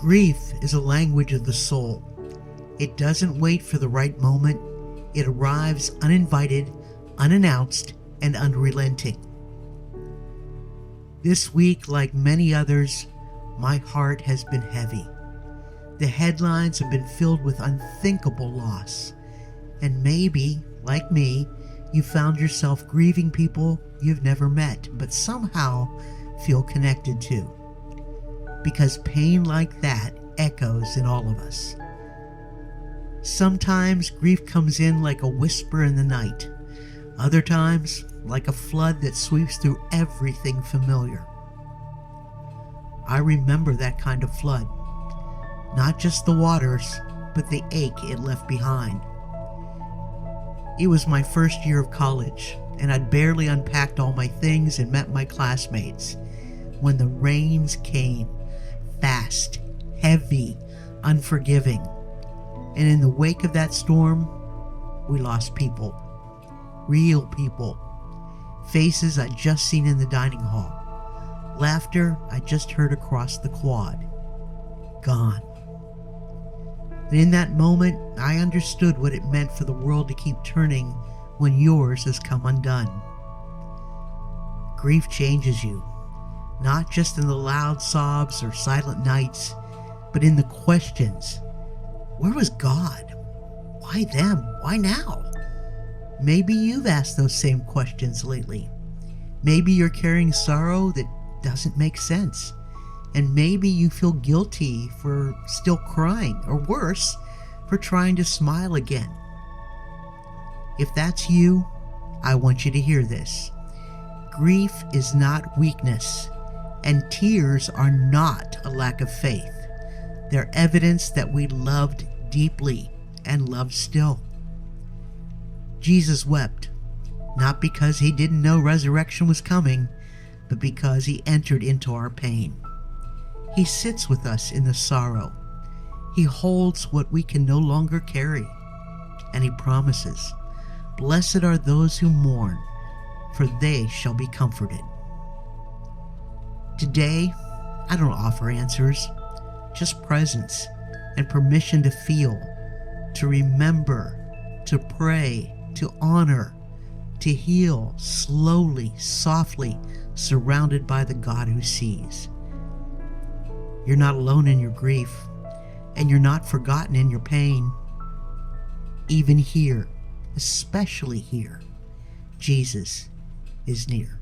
Grief is a language of the soul. It doesn't wait for the right moment. It arrives uninvited, unannounced, and unrelenting. This week, like many others, my heart has been heavy. The headlines have been filled with unthinkable loss. And maybe, like me, you found yourself grieving people you've never met, but somehow feel connected to. Because pain like that echoes in all of us. Sometimes grief comes in like a whisper in the night. Other times, like a flood that sweeps through everything familiar. I remember that kind of flood. Not just the waters, but the ache it left behind. It was my first year of college, and I'd barely unpacked all my things and met my classmates when the rains came. Fast, heavy, unforgiving. And in the wake of that storm, we lost people. Real people. Faces I'd just seen in the dining hall. Laughter I just heard across the quad. Gone. And in that moment, I understood what it meant for the world to keep turning when yours has come undone. Grief changes you. Not just in the loud sobs or silent nights, but in the questions. Where was God? Why them? Why now? Maybe you've asked those same questions lately. Maybe you're carrying sorrow that doesn't make sense. And maybe you feel guilty for still crying, or worse, for trying to smile again. If that's you, I want you to hear this. Grief is not weakness. And tears are not a lack of faith. They're evidence that we loved deeply and love still. Jesus wept, not because he didn't know resurrection was coming, but because he entered into our pain. He sits with us in the sorrow. He holds what we can no longer carry. And he promises, "Blessed are those who mourn, for they shall be comforted." Today, I don't offer answers, just presence and permission to feel, to remember, to pray, to honor, to heal slowly, softly, surrounded by the God who sees. You're not alone in your grief, and you're not forgotten in your pain. Even here, especially here, Jesus is near.